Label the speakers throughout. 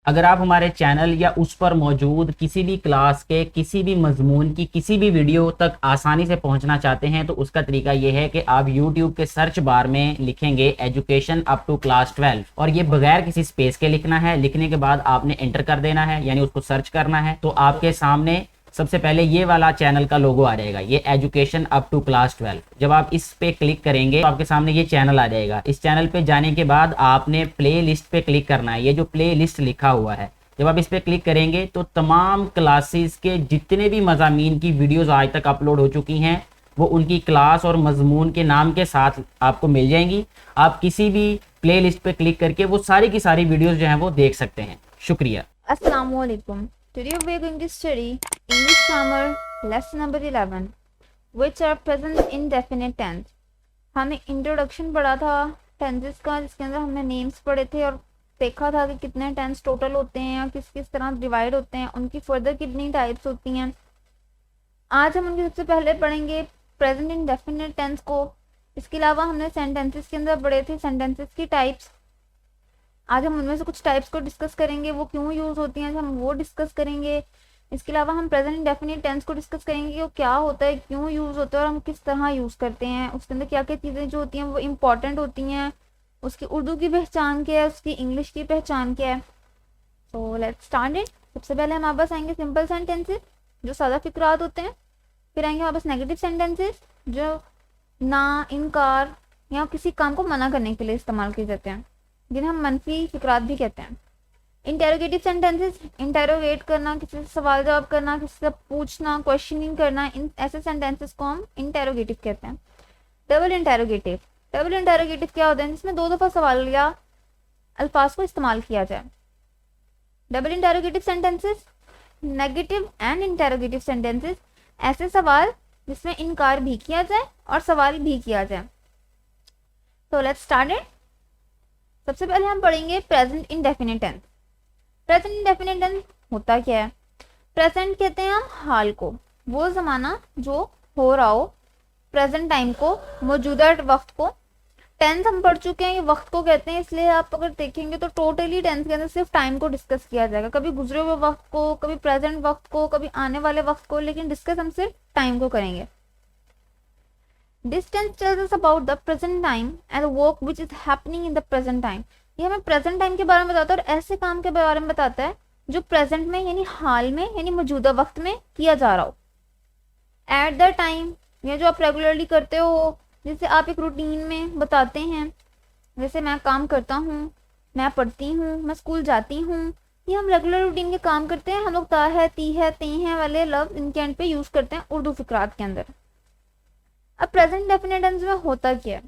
Speaker 1: अगर आप हमारे चैनल या उस पर मौजूद किसी भी क्लास के किसी भी मजमून की किसी भी वीडियो तक आसानी से पहुंचना चाहते हैं तो उसका तरीका यह है कि आप YouTube के सर्च बार में लिखेंगे एजुकेशन अप टू क्लास 12 और ये बगैर किसी स्पेस के लिखना है। लिखने के बाद आपने एंटर कर देना है, यानी उसको सर्च करना है। तो आपके सामने सबसे पहले ये वाला चैनल का लोगो आ जाएगा, ये एजुकेशन अप टू क्लास 12। जब आप इस पे क्लिक करेंगे तो आपके सामने ये चैनल आ जाएगा। इस चैनल पे जाने के बाद आपने प्ले लिस्ट पे क्लिक करना है, ये जो प्ले लिस्ट लिखा हुआ है। जब आप इस पे क्लिक करेंगे तो तमाम क्लासेस के जितने भी मज़ामीन की वीडियोस आज तक अपलोड हो चुकी हैं वो उनकी क्लास और मजमून के नाम के साथ आपको मिल जाएंगी। आप किसी भी प्ले लिस्ट पे क्लिक करके वो सारी की सारी वीडियोस जो हैं वो देख सकते हैं। शुक्रिया।
Speaker 2: Assalamu alaikum. Today we are going to study English grammar lesson number 11, which are present indefinite tense. हमने इंट्रोडक्शन पढ़ा था टेंसेस का, जिसके अंदर हमने नेम्स पढ़े थे और देखा था कि कितने टेंस टोटल होते हैं या किस किस तरह डिवाइड होते हैं, उनकी फर्दर कितनी टाइप्स होती हैं। आज हम उनके सबसे पहले पढ़ेंगे प्रेजेंट इंडेफिनिट टेंस को। इसके अलावा हमने सेंटेंसेस के अंदर पढ़े थे सेंटेंसेस की टाइप्स। आज हम उनमें से कुछ टाइप्स को डिस्कस करेंगे, वो क्यों यूज़ होती हैं हम वो डिस्कस करेंगे। इसके अलावा हम प्रेजेंट इंडेफिनिट टेंस को डिस्कस करेंगे कि वो क्या होता है, क्यों यूज़ होता है और हम किस तरह यूज़ करते हैं, उसके अंदर क्या क्या चीज़ें जो होती हैं वो इम्पॉर्टेंट होती हैं, उसकी उर्दू की पहचान क्या है, उसकी इंग्लिश की पहचान क्या है। So let's start it. सबसे पहले हमारे पास आएंगे सिंपल सेंटेंसेस जो सादा फिक्रात होते हैं। फिर आएंगे हमारे पास नेगेटिव सेंटेंसेस जो ना, इनकार या किसी काम को मना करने के लिए इस्तेमाल किए जाते हैं, जिन्हें हम मनफी फिक्रात भी कहते हैं। इंटेरोगेटिव सेंटेंसेस, इंटेरोगेट करना, किसी से सवाल जवाब करना, किसी से पूछना, क्वेश्चनिंग करना, इन ऐसे सेंटेंसेस को हम इंटेरोगेटिव कहते हैं। डबल इंटेरोगेटिव, डबल इंटेरोगेटिव क्या होता है, जिसमें दो दफ़ा सवाल या अल्फाज को इस्तेमाल किया जाए। Double interrogative sentences, negative and interrogative sentences, ऐसे सवाल जिसमें इनकार भी किया जाए और सवाल भी किया जाए। तो लेट्स स्टार्ट इट। सबसे पहले हम पढ़ेंगे present indefinite tense. Present indefinite tense होता क्या है? प्रेजेंट कहते हैं हम हाल को, वो ज़माना जो हो रहा हो, प्रेजेंट टाइम को, मौजूदा वक्त को। टेंस हम पढ़ चुके हैं, ये वक्त को कहते हैं, इसलिए आप अगर देखेंगे तो टोटली टेंस के अंदर सिर्फ टाइम को डिस्कस किया जाएगा, कभी गुजरे हुए वक्त को, कभी प्रेजेंट वक्त को, कभी आने वाले वक्त को, लेकिन डिस्कस हम सिर्फ टाइम को करेंगे। This tense tells us about the present time and the work which is happening in the present time. ये हमें प्रेजेंट टाइम के बारे में बताता है और ऐसे काम के बारे में बताता है जो प्रेजेंट में यानी हाल में यानी मौजूदा वक्त में किया जा रहा हो। एट द टाइम, ये जो आप रेगुलरली करते हो, जैसे आप एक रूटीन में बताते हैं, जैसे मैं काम करता हूँ, मैं पढ़ती हूँ, मैं स्कूल जाती हूँ, ये हम रेगुलर रूटीन के काम करते हैं। हम लोग ता है, ती है, ते हैं वाले लफ्ज इनके एंड पे यूज़ करते हैं उर्दू फिक्रात के अंदर। अब प्रेजेंट डेफिनेट टेंस में होता क्या है?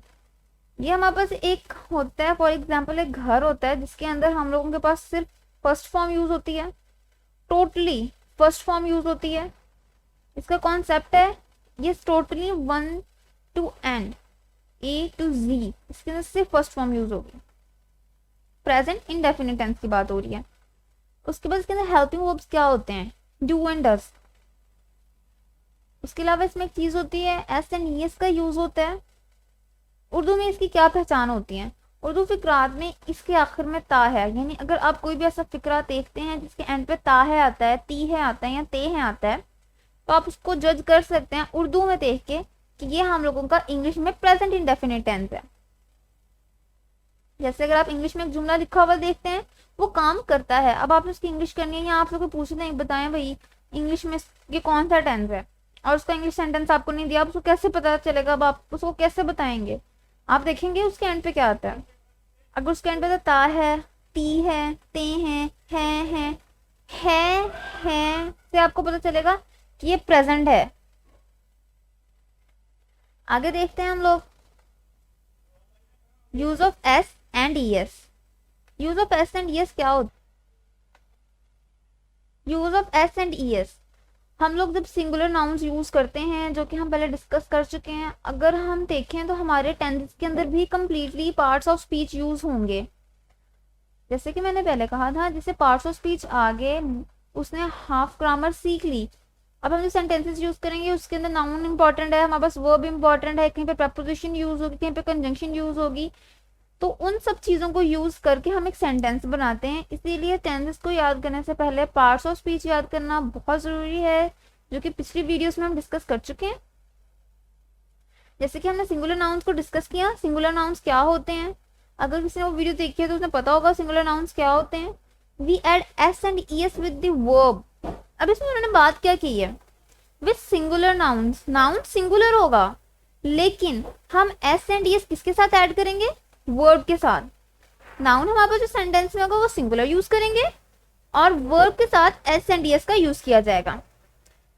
Speaker 2: ये हमारे पास एक होता है, फॉर एग्जांपल एक घर होता है जिसके अंदर हम लोगों के पास सिर्फ फर्स्ट फॉर्म यूज होती है, टोटली फर्स्ट फॉर्म यूज होती है। इसका कॉन्सेप्ट है ये totally 1 to N, A to Z, इसके अंदर सिर्फ फर्स्ट फॉर्म यूज होगी। प्रेजेंट इंडेफिनिट टेंस की बात हो रही है। उसके बाद इसके अंदर हेल्पिंग वर्ब्स क्या होते हैं? Do and does. उसके अलावा इसमें एक चीज़ होती है एस एंड ईएस का यूज़ होता है। उर्दू में इसकी क्या पहचान होती है? उर्दू फिक्रात में इसके आखिर में ता है, यानी अगर आप कोई भी ऐसा फिक्रा देखते हैं जिसके एंड पे ता है आता है, ती है आता है या ते है आता है, तो आप उसको जज कर सकते हैं उर्दू में देख के कि ये हम लोगों का इंग्लिश में प्रेजेंट इंडेफिनिट टेंस है। जैसे अगर आप इंग्लिश में एक जुमला लिखा हुआ देखते हैं, वो काम करता है, अब आपने उसकी इंग्लिश करनी है या आप लोग पूछ रहे हैं बताएं भाई इंग्लिश में ये कौन सा टेंस है, और उसका इंग्लिश सेंटेंस आपको नहीं दिया, आप उसको कैसे पता चलेगा? अब आप उसको कैसे बताएंगे? आप देखेंगे उसके एंड पे क्या आता है। अगर उसके एंड पे तो ता है, ती है, ते हैं, है से आपको पता चलेगा कि ये प्रेजेंट है। आगे देखते हैं हम लोग use of S and ES. Use of S and ES क्या होता है? Use of S and ES हम लोग जब सिंगुलर नाउन्स यूज़ करते हैं, जो कि हम पहले डिस्कस कर चुके हैं, अगर हम देखें तो हमारे टेंसेस के अंदर भी completely parts of speech use होंगे। जैसे कि मैंने पहले कहा था, जैसे पार्ट्स ऑफ स्पीच आगे उसने हाफ ग्रामर सीख ली। अब हम जो सेंटेंसेस यूज़ करेंगे उसके अंदर नाउन इंपॉर्टेंट है, हमारे पास वर्ब इंपॉर्टेंट है, कहीं पे प्रपोजिशन यूज़ होगी, कहीं पे कंजंक्शन यूज़ होगी। तो उन सब चीज़ों को यूज़ करके हम एक सेंटेंस बनाते हैं। इसीलिए टेंसेस को याद करने से पहले पार्ट्स ऑफ स्पीच याद करना बहुत ज़रूरी है, जो कि पिछली वीडियोस में हम डिस्कस कर चुके हैं। जैसे कि हमने सिंगुलर नाउन्स को डिस्कस किया, सिंगुलर नाउन्स क्या होते हैं। अगर किसी ने वो वीडियो देखी है तो उसने पता होगा सिंगुलर नाउन्स क्या होते हैं। We add S and ES with the verb. अब इसमें उन्होंने बात क्या की है, with singular nouns, noun singular होगा लेकिन हम एस एंड ईएस किसके साथ ऐड करेंगे, वर्ब के साथ। नाउन हमारे पास जो सेंटेंस में होगा वो सिंगुलर यूज करेंगे और वर्ब के साथ एस एंड ईएस का यूज किया जाएगा।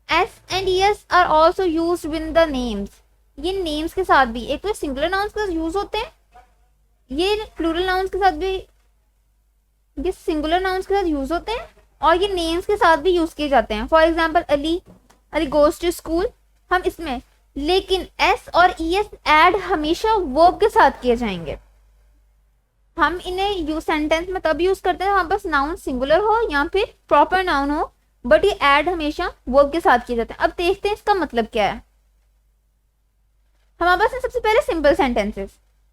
Speaker 2: S and ES are also use with the names. ये नेम्स के साथ भी, एक तो सिंगुलर नाउन्स के साथ यूज होते हैं, ये प्लूरल नाउन्स के साथ भी, ये सिंगुलर नाउन्स के साथ यूज होते हैं और ये नेम्स के साथ भी यूज किए जाते हैं। For example Ali goes to school, हम इसमें लेकिन एस और ईएस ऐड हमेशा वर्ब के साथ किए जाएंगे। हम इन्हें सेंटेंस में तब यूज करते हैं हमारे पास नाउन सिंगुलर हो या फिर प्रॉपर नाउन हो, बट ये ऐड हमेशा वर्ब के साथ किए जाते हैं। अब देखते हैं इसका मतलब क्या है। हमारे पास सबसे पहले सिंपल सेंटेंसेस,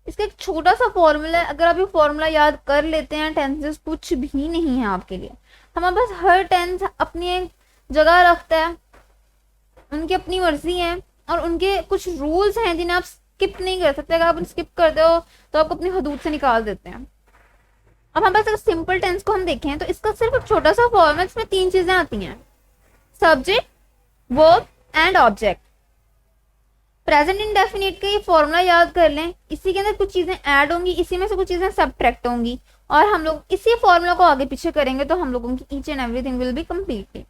Speaker 2: इसका एक छोटा सा फॉर्मूला है। अगर आप ये फॉर्मूला याद कर लेते हैं, टेंसेस कुछ भी नहीं है आपके लिए। हमारे पास हर टेंस अपनी एक जगह रखता है, उनकी अपनी मर्जी है और उनके कुछ रूल्स हैं जिन्हें आप स्किप नहीं कर सकते। अगर आप स्किप करते हो तो आपको अपनी हदूद से निकाल देते हैं। अब हमारे पास अगर सिंपल टेंस को हम देखें तो इसका सिर्फ एक छोटा सा फॉर्मूला, इसमें 3 चीजें आती हैं, subject, verb and object. Present indefinite का ये फॉर्मूला याद कर लें, इसी के अंदर कुछ चीजें ऐड होंगी, इसी में से कुछ चीजें सबट्रैक्ट होंगी और हम लोग इसी फॉर्मूला को आगे पीछे करेंगे तो हम लोगों की each and everything will be completely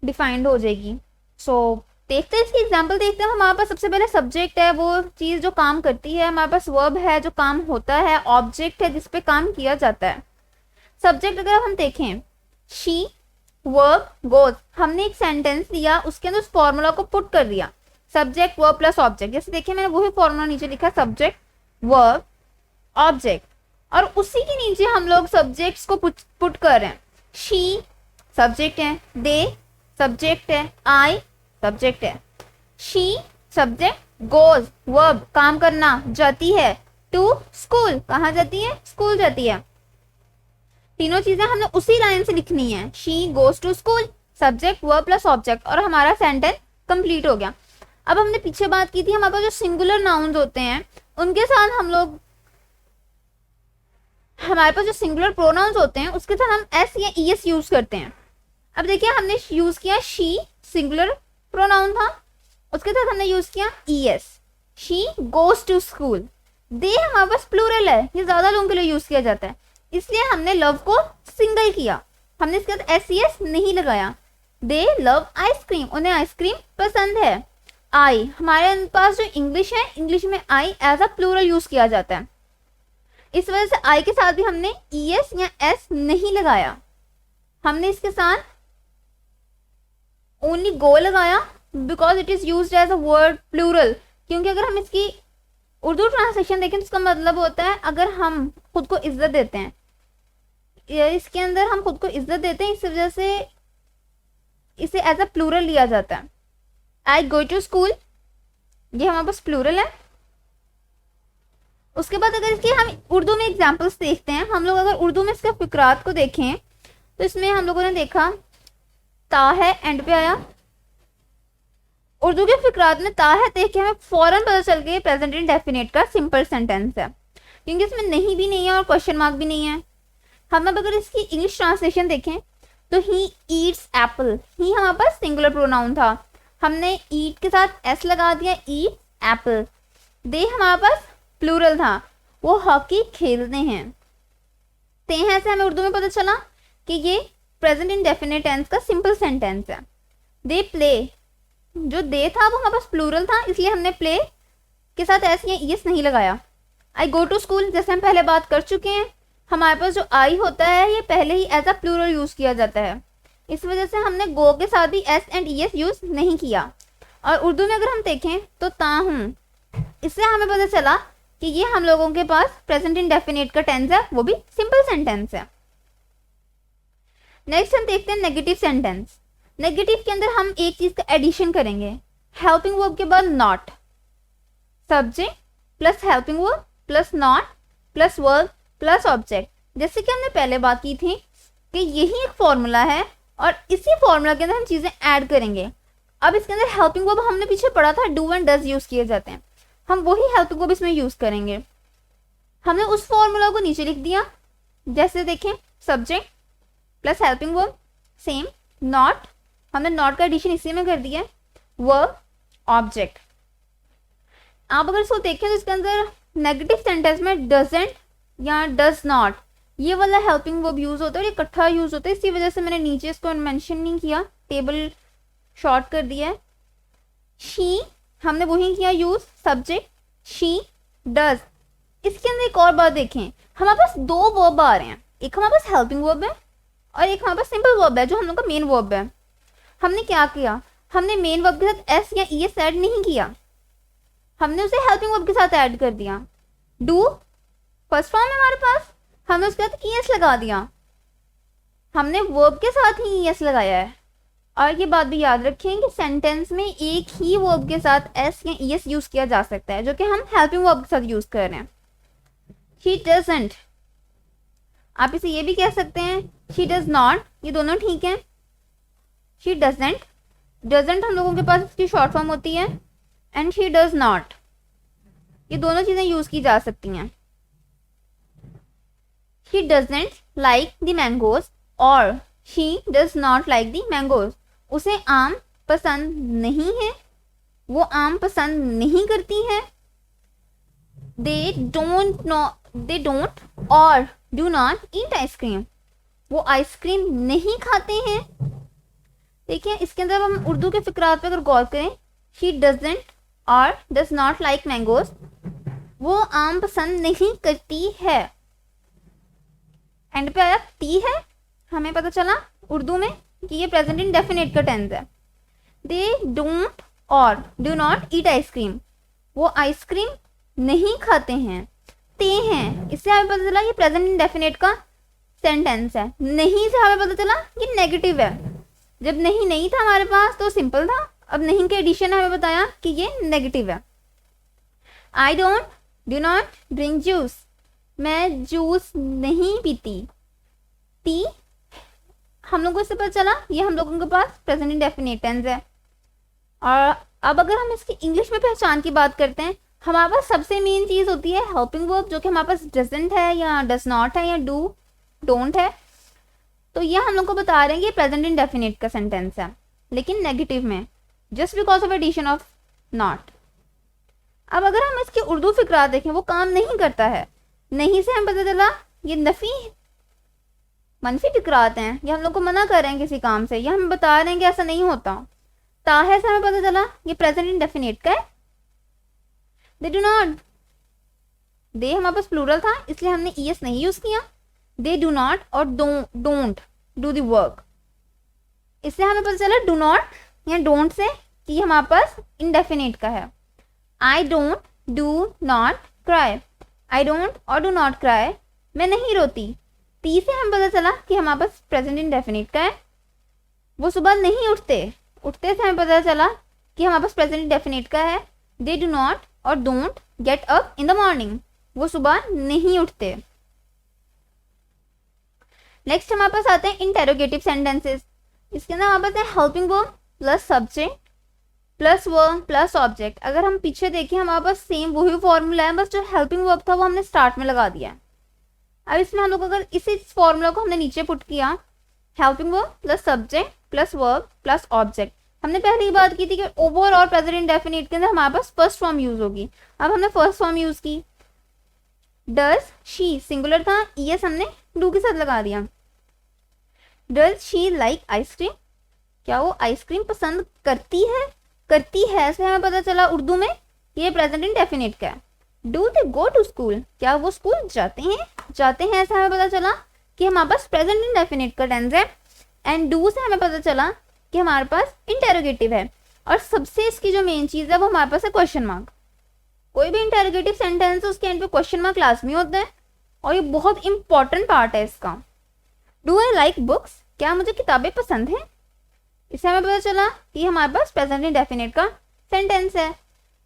Speaker 2: defined हो जाएगी। सो देखते हैं इसकी एग्जांपल देखते हैं। हमारे पास सबसे पहले सब्जेक्ट है, वो चीज़ जो काम करती है। हमारे पास वर्ब है जो काम होता है, ऑब्जेक्ट है जिस पे काम किया जाता है। सब्जेक्ट अगर हम देखें, शी वर्ब गोज, हमने एक सेंटेंस दिया, उसके अंदर उस फॉर्मूला को पुट कर दिया, सब्जेक्ट वर्ब प्लस ऑब्जेक्ट। जैसे देखिए मैंने वही फॉर्मूला नीचे लिखा, सब्जेक्ट वर्ब ऑब्जेक्ट, और उसी के नीचे हम लोग सब्जेक्ट्स को पुट कर रहे हैं। शी सब्जेक्ट है, दे सब्जेक्ट है, आई सब्जेक्ट है, शी सब्जेक्ट, गोज वर्ब काम करना, जाती है, टू स्कूल कहाँ जाती है, स्कूल जाती है। तीनों चीजें हमने उसी लाइन से लिखनी है, she goes to school, subject verb plus object, और हमारा सेंटेंस कंप्लीट हो गया। अब हमने पीछे बात की थी, हमारे पास जो सिंगुलर नाउन्स होते हैं उनके साथ हम लोग, हमारे पास जो सिंगुलर प्रोनाउंस होते हैं उसके साथ हम एस या ईएस यूज करते हैं। अब देखिए हमने यूज किया शी, सिंगुलर प्रोनाउन था, उसके साथ हमने यूज किया es, she goes to school. They हमारे पास प्लूरल है, ये ज्यादा लोगों के लिए यूज किया जाता है, इसलिए हमने लव को सिंगल किया, हमने इसके साथ एस ईएस नहीं लगाया। दे लव आइसक्रीम, उन्हें आइसक्रीम पसंद है। आई, हमारे पास जो इंग्लिश है, इंग्लिश में I as a plural use किया जाता है, इस वजह से आई के साथ भी हमने ईएस या एस नहीं लगाया, हमने इसके साथ ओनली गो लगाया because it is used as a word plural. क्योंकि अगर हम इसकी उर्दू ट्रांसलेशन देखें तो इसका मतलब होता है अगर हम खुद को इज्जत देते हैं, इसके अंदर हम खुद को इज्जत देते हैं, इस वजह से इसे एज अ प्लूरल लिया जाता है। आई गो टू स्कूल, ये हमारे पास प्लूरल है। उसके बाद अगर इसकी हम उर्दू में एग्जाम्पल्स देखते हैं, हम लोग अगर उर्दू में इसके फिक्रात को देखें तो इसमें हम लोगों ने देखा ता है, एंड पे आया। उर्दू के फिक्रात में ता है देख के हमें फौरन पता चल गया प्रेजेंट इंडेफिनिट का सिंपल सेंटेंस है, क्योंकि इसमें नहीं भी नहीं है और क्वेश्चन मार्क भी नहीं है। हम अब अगर इसकी इंग्लिश ट्रांसलेशन देखें तो ही ईट्स एप्पल, ही हमारे पास सिंगुलर प्रोनाउन था, हमने ईट के साथ एस लगा दिया, ईट एप्पल। दे हमारे पास प्लूरल था, वो हॉकी खेलते हैं। ते हैं से हमें उर्दू में पता चला कि ये प्रेजेंट इंडेफिनिट टेंस का सिंपल सेंटेंस है। दे प्ले, जो दे था वो हमारे पास प्लूरल था, इसलिए हमने प्ले के साथ एस या ईएस नहीं लगाया। आई गो टू स्कूल, जैसे हम पहले बात कर चुके हैं, हमारे पास जो आई होता है ये पहले ही एज अ प्लूरल यूज किया जाता है, इस वजह से हमने गो के साथ भी एस एंड ईएस यूज नहीं किया। और उर्दू में अगर हम देखें तो ता हूँ, इससे हमें पता चला कि ये हम लोगों के पास प्रेजेंट इंडेफिनिट का टेंस है, वो भी सिंपल सेंटेंस है। नेक्स्ट हम देखते हैं नेगेटिव सेंटेंस। नेगेटिव के अंदर हम एक चीज का एडिशन करेंगे, हेल्पिंग वर्ब के बाद not, subject plus helping verb plus not plus verb plus object. जैसे कि हमने पहले बात की थी कि यही एक फॉर्मूला है और इसी फॉर्मूला के अंदर हम चीज़ें ऐड करेंगे। अब इसके अंदर हेल्पिंग वर्ब हमने पीछे पढ़ा था डू एंड डज यूज़ किए जाते हैं, हम वही हेल्पिंग वर्ब इसमें यूज़ करेंगे। हमने उस फॉर्मूला को नीचे लिख दिया, जैसे देखें subject plus helping verb same, not हमने नॉट का एडिशन इसी में कर दिया है, वर्ब ऑब्जेक्ट। आप अगर इसको देखें तो इसके अंदर नेगेटिव सेंटेंस में डजंट या डज नॉट ये वाला हेल्पिंग वर्ब यूज़ होता है और ये इकट्ठा यूज़ होता है, इसी वजह से मैंने नीचे इसको मेंशन नहीं किया, टेबल शॉर्ट कर दिया है। शी हमने वही किया यूज़, सब्जेक्ट शी डज। इसके अंदर एक और बात देखें, हमारे पास दो वर्ब आ रहे हैं, एक हमारे पास हेल्पिंग वर्ब है और एक हमारे पास सिंपल वर्ब है जो हम लोग का मेन वर्ब है। हमने क्या किया, हमने मेन वर्ब के साथ एस या ई एस ऐड नहीं किया, हमने उसे हेल्पिंग वर्ब के साथ ऐड कर दिया। डू फर्स्ट फॉर्म है हमारे पास, हमने उसके साथ ई एस लगा दिया, हमने वर्ब के साथ ही ई एस लगाया है। और ये बात भी याद रखें कि सेंटेंस में एक ही वर्ब के साथ एस या ई एस यूज़ किया जा सकता है, जो कि हम हेल्पिंग वर्ब के साथ यूज़ कर रहे हैं। शी डजंट, आप इसे ये भी कह सकते हैं शी डज नॉट, ये दोनों ठीक है। शी डजंट, डजंट हम लोगों के पास इसकी शॉर्ट फॉर्म होती है, एंड शी डज नॉट, ये दोनों चीज़ें यूज़ की जा सकती हैं। She doesn't like the mangoes और she does not like the mangoes, उसे आम पसंद नहीं है, वो आम पसंद नहीं करती है। दे डोंट और डू नॉट ईट आइसक्रीम, वो आइसक्रीम नहीं खाते हैं। देखिए इसके अंदर हम उर्दू के फिक्रात पे अगर गौर करें, शी डजंट और डज नॉट लाइक मैंगोज, वो आम पसंद नहीं करती है। एंड पे आया टी है, हमें पता चला उर्दू में कि ये प्रेजेंट इंडेफिनिट का टेंस है। दे डोंट और डू नॉट ईट आइसक्रीम, वो आइसक्रीम नहीं खाते हैं। ते हैं, इससे हमें पता चला ये प्रेजेंट इंडेफिनिट का सेंटेंस है। नहीं से हमें पता चला ये नेगेटिव है, जब नहीं था हमारे पास तो सिंपल था, अब नहीं के एडिशन ने हमें बताया कि ये नेगेटिव है। I don't do not drink juice, मैं जूस नहीं पीती। टी हम लोगों को इससे पता चला ये हम लोगों के पास प्रेजेंट इंडेफिनिट टेंस है। और अब अगर हम इसकी इंग्लिश में पहचान की बात करते हैं, हमारे पास सबसे मेन चीज़ होती है हेल्पिंग वर्ब, जो कि हमारे पास डजंट है या डज नॉट है या डू डोंट है। तो ये हम लोग को बता रहे हैं कि प्रेजेंट इंडेफिनिट का सेंटेंस है, लेकिन नेगेटिव में, just because of addition of not. अब अगर हम इसके उर्दू फिक्रा देखें, वो काम नहीं करता है। नहीं से हमें पता चला ये नफ़ी मनफी फिक्रात हैं, ये हम लोग को मना कर रहे हैं किसी काम से, या हम बता रहे हैं कि ऐसा नहीं होता। ताहे से हमें पता चला ये प्रेजेंट इंडेफिनिट का है। दे डू नॉट, दे हमारे पास प्लूरल था इसलिए हमने ई एस नहीं यूज़ किया। दे डू नॉट और डोंट डू द वर्क, इससे हमें पता चला डू नॉट या डोंट से कि हमारे पास इंडेफिनिट का है। I don't do not cry, I don't और डू नॉट क्राई, मैं नहीं रोती। टी से हमें पता चला कि हमारे पास प्रेजेंट इंडेफिनिट का है। वो सुबह नहीं उठते, उठते से हमें पता चला कि हमारे पास प्रेजेंट इंडेफिनिट का है। दे डू नॉट और don't get up in the morning, वो सुबह नहीं उठते। नेक्स्ट हमारे पास आते हैं इंटेरोगेटिव सेंटेंसेस। इसके अंदर हमारे पास है helping verb plus subject plus verb plus object. अगर हम पीछे देखें हमारे पास सेम वही फॉर्मूला है, बस जो हेल्पिंग वर्ब था वो हमने स्टार्ट में लगा दिया है। अब इसमें हम लोग अगर इसी फॉर्मूला को हमने नीचे पुट किया, helping verb plus subject plus verb plus object. हमने पहले ही बात की थी कि ओवर और प्रेजेंट इंडेफिनिट के अंदर हमारे पास फर्स्ट फॉर्म यूज होगी। अब हमने फर्स्ट फॉर्म यूज की। डज शी सिंगुलर था, ई एस हमने डू के साथ लगा दिया। डज शी लाइक आइसक्रीम, क्या वो आइसक्रीम पसंद करती है? करती है ऐसे हमें पता चला उर्दू में ये प्रेजेंट इंडेफिनिट का है। Do they go to school, क्या वो स्कूल जाते हैं? जाते हैं ऐसे हमें पता चला कि हमारे पास प्रेजेंट इंडेफिनिट का टेंस है। एंड डू से हमें पता चला कि हमारे पास इंटेरोगेटिव है। और सबसे इसकी जो मेन चीज़ है वो हमारे पास है क्वेश्चन मार्क। कोई भी इंटेरोगेटिव सेंटेंस है उसके एंड पे क्वेश्चन मार्क लाजमी होता है और ये बहुत इंपॉर्टेंट पार्ट है इसका। डू आई लाइक बुक्स, क्या मुझे किताबें पसंद हैं? इससे हमें पता चला कि हमारे पास प्रेजेंट इंडेफिनिट का सेंटेंस है।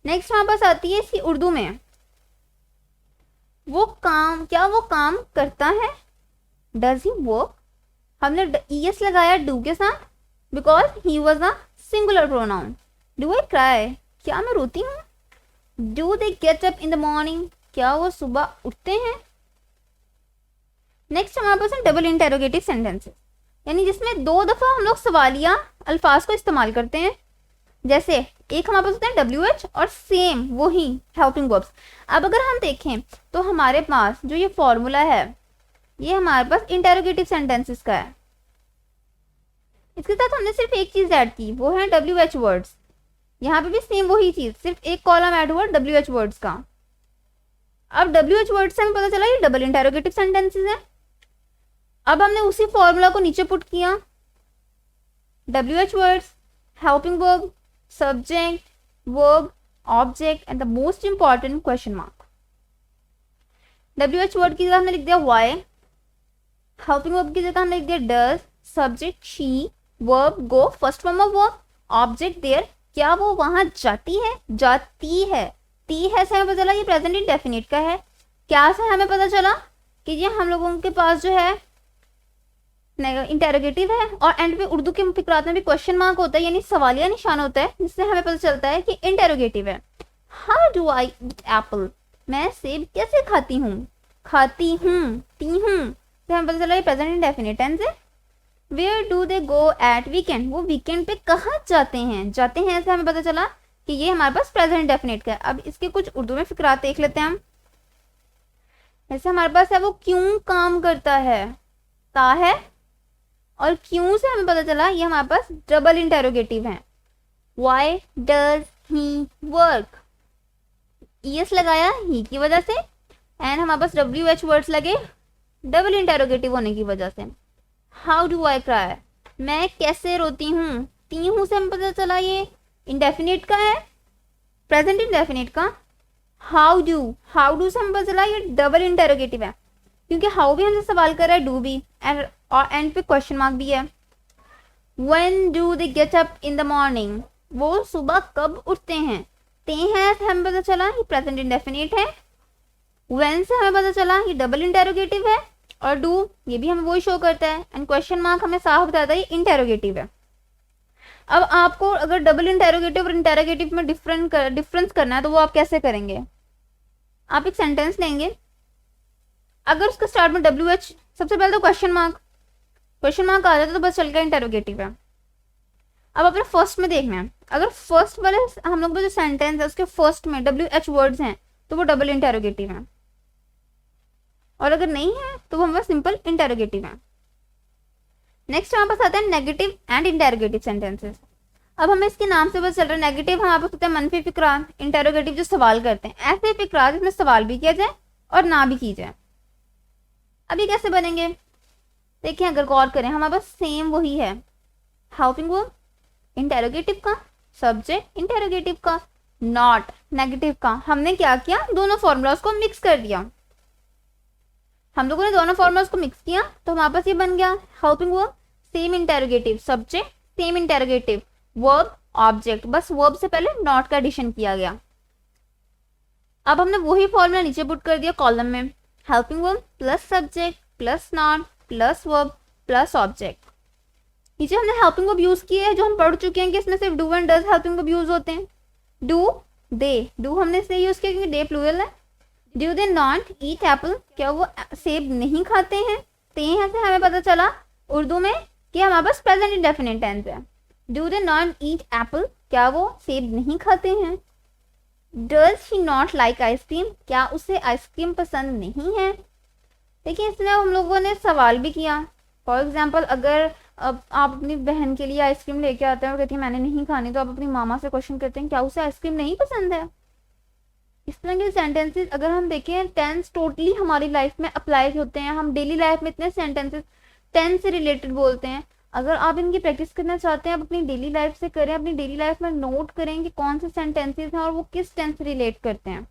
Speaker 2: नेक्स्ट हमारे पास आती है इसकी उर्दू में, वो काम करता है, डज ही वर्क। हमने ईएस लगाया डू के साथ because he was a singular pronoun. Do I cry, क्या मैं रोती हूँ। Do they get up in the morning, क्या वो सुबह उठते हैं। नेक्स्ट हमारे पास है डबल इंटेरोगेटिव सेंटेंसेस, यानी जिसमें 2 दफा हम लोग सवालिया अल्फाज को इस्तेमाल करते हैं। जैसे एक हमारे पास होता है WH और सेम वही हेल्पिंग वर्ब्स। अब अगर हम देखें तो हमारे पास जो ये फॉर्मूला है ये हमारे पास इंटेरोगेटिव सेंटेंसेस का है। इसके साथ हमने सिर्फ एक चीज ऐड की, वो है WH वर्ड्स। यहाँ पे भी सेम वही चीज, सिर्फ एक कॉलम ऐड हुआ WH वर्ड्स का। अब WH वर्ड से हमें पता चला ये डबल इंटेरोगेटिव सेंटेंसेस है। अब हमने उसी फॉर्मूला को नीचे पुट किया, WH words, helping verb, subject, verb, object and the most important question mark. WH word की जगह हमने लिख दिया वाई, हेल्पिंग वर्ब की जगह हमने लिख दिया does, subject she, verb go, first form of verb, object there, क्या वो वहां जाती है, जाती है। टी है से हमें पता चला ये प्रेजेंट इंडेफिनिट का है। क्या से हमें पता चला कि ये हम लोगों के पास जो है इंटेरोगेटिव है। और एंड पे उर्दू के फिक्रात में भी क्वेश्चन मार्क होता है, यानी सवालिया निशान होता है, जिससे हमें पता चलता है कि इंटेरोगेटिव है। How do I eat Apple, मैं सेब कैसे खाती हूँ, खाती हूँ, ती हूँ, तो हमें पता चला ये प्रेजेंट इंडेफिनिट टेंस है। Where do they go at weekend, वो वीकेंड पे कहाँ जाते हैं, जाते हैं से हमें पता चला कि ये हमारे पास प्रेजेंट इंडेफिनिट का है। अब इसके कुछ उर्दू में फिक्रात देख लेते हैं हम। जैसे हमारे पास है वो क्यों काम करता है, ता है, और क्यों से हमें पता चला ये हमारे पास डबल इंटेरोगेटिव है। Why does he work, ES लगाया ही की वजह से, एंड हमारे पास WH वर्ड्स लगे डबल इंटेरोगेटिव होने की वजह से। हाउ डू आई क्राई, मैं कैसे रोती हूँ, ती हूँ से हमें पता चला ये इंडेफिनिट का है, प्रेजेंट इंडेफिनिट का। हाउ डू से हमें पता चला ये डबल इंटेरोगेटिव है, क्योंकि हाउ भी हमसे सवाल कर रहा है, डू भी, और एंड पे क्वेश्चन मार्क भी है। When do they get up in the morning, वो सुबह कब उठते हैं, ते हैं से हमें पता चला ये प्रेजेंट इंडेफिनिट है। व्हेन से हमें पता चला ये डबल इंटेरोगेटिव है, और डू ये भी हमें वही शो करता है, एंड क्वेश्चन मार्क हमें साफ बताता है ये इंटेरोगेटिव है। अब आपको अगर डबल इंटेरोगेटिव और इंटेरोगेटिव में डिफरेंस करना है तो वो आप कैसे करेंगे। आप एक सेंटेंस लेंगे, अगर उसका स्टार्ट में WH, सबसे पहले तो क्वेश्चन मार्क आ जाता तो बस चल गया इंटेरोगेटिव है। अब अपने फर्स्ट में देखना है, अगर फर्स्ट वाले हम लोग का जो सेंटेंस है उसके फर्स्ट में WH वर्ड्स हैं तो वो डबल इंटेरोगेटिव है, और अगर नहीं है तो वो हमारा सिंपल इंटेरोगेटिव है। नेक्स्ट हमारे पास आता है नेगेटिव एंड इंटेरोगेटिव सेंटेंसेस। अब हमें इसके नाम से पता चल रहा है नेगेटिव हमारे पास होता है मनफी फिक्रात, इंटेरोगेटिव जो सवाल करते हैं, ऐसे फिक्रात इसमें सवाल भी किया जाए और ना भी की जाए। अब ये कैसे बनेंगे देखिए, अगर गौर करें हमारे पास सेम वही है, हेल्पिंग वर्ब इंटेरोगेटिव का, सब्जेक्ट इंटेरोगेटिव का, नॉट नेगेटिव का। हमने क्या किया, दोनों फॉर्मूलाज को मिक्स कर दिया। हम लोगों ने दोनों फॉर्मूलाज को मिक्स किया तो हमारे पास ये बन गया helping verb same interrogative, subject same interrogative, verb object, बस वर्ब से पहले नॉट का एडिशन किया गया। अब हमने वही फॉर्मूला नीचे पुट कर दिया कॉलम में, helping verb plus subject plus not plus verb plus object. नीचे हमने हेल्पिंग वर्ब यूज किए हैं जो हम पढ़ चुके हैं कि इसमें सिर्फ do and does helping verb use होते हैं। डू दे, डू हमने इसलिए यूज किया क्योंकि डे प्लूरल है। Do they not eat Apple, क्या वो सेब नहीं खाते हैं, ते हैं से हमें पता चला उर्दू में कि हमारे पास प्रेजेंट इंडेफिनिट टेंस है। Do they not eat Apple, क्या वो सेब नहीं खाते हैं। Does she not like ice cream, क्या उसे आइसक्रीम पसंद नहीं है। देखिए इसमें हम लोगों ने सवाल भी किया। फॉर एग्जाम्पल अगर अब आप अपनी बहन के लिए आइसक्रीम लेके आते हैं और कहती है मैंने नहीं खानी, तो आप अपनी मामा से क्वेश्चन करते हैं क्या उसे आइसक्रीम नहीं पसंद है। इस तरह के सेंटेंसेस अगर हम देखें टेंस टोटली हमारी लाइफ में अप्लाई होते हैं। हम डेली लाइफ में इतने सेंटेंसेस टेंस से रिलेटेड बोलते हैं। अगर आप इनकी प्रैक्टिस करना चाहते हैं आप अपनी डेली लाइफ से करें, अपनी डेली लाइफ में नोट करें कि कौन से सेंटेंसेस हैं और वो किस टेंस से रिलेट करते हैं।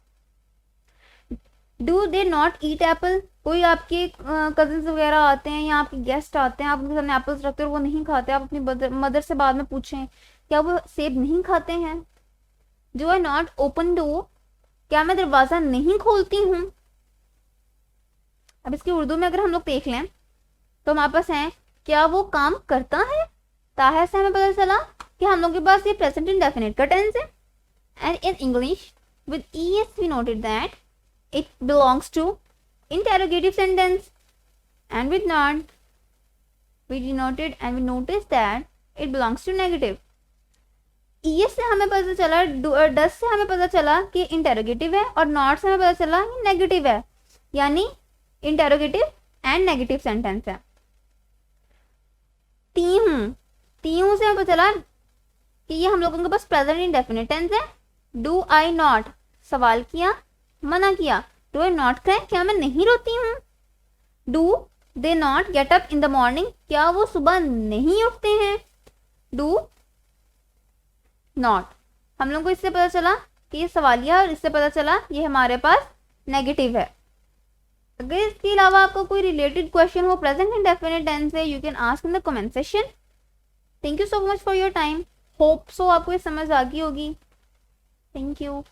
Speaker 2: Do they not eat Apple, कोई आपके कजिन्स वगैरह आते हैं या आपके गेस्ट आते हैं, आप उनके सामने एप्पल्स रखते हो और वो नहीं खाते, आप अपनी मदर से बाद में पूछें क्या वो सेब नहीं खाते हैं। Do I not open door, क्या मैं दरवाजा नहीं खोलती हूँ। अब इसकी उर्दू में अगर हम लोग देख लें तो हमारे पास है क्या वो काम करता है, ताहर से हमें पता चला कि हम लोग के पास ये प्रेजेंट इंडेफिनिट का टेंस है। And in English with ES we noted that it belongs to interrogative sentence, and with not we denoted and we noticed that it belongs to negative. ES से हमें पता चला, डस से हमें पता चला कि इंटेरोगेटिव है, और नॉट से हमें पता चला कि नेगेटिव है, यानी इंटेरोगेटिव एंड नेगेटिव सेंटेंस है। तीहूं से हमें पता चला कि ये हम लोगों के पास प्रेजेंट इंडेफिनिट टेंस है। डू आई नॉट, सवाल किया, मना किया। डू आई नॉट क्राई, क्या मैं नहीं रोती हूँ। Do they not get up in the morning, क्या वो सुबह नहीं उठते हैं। डू नॉट, हम लोग को इससे पता चला कि ये सवालिया, और इससे पता चला ये हमारे पास नेगेटिव है। अगर इसके अलावा आपको कोई रिलेटेड क्वेश्चन हो प्रेजेंट इंडेफिनिट टेंस से, you can ask in the comment section. Thank you so much for your time. Hope so आपको ये समझ आ गई होगी। Thank you.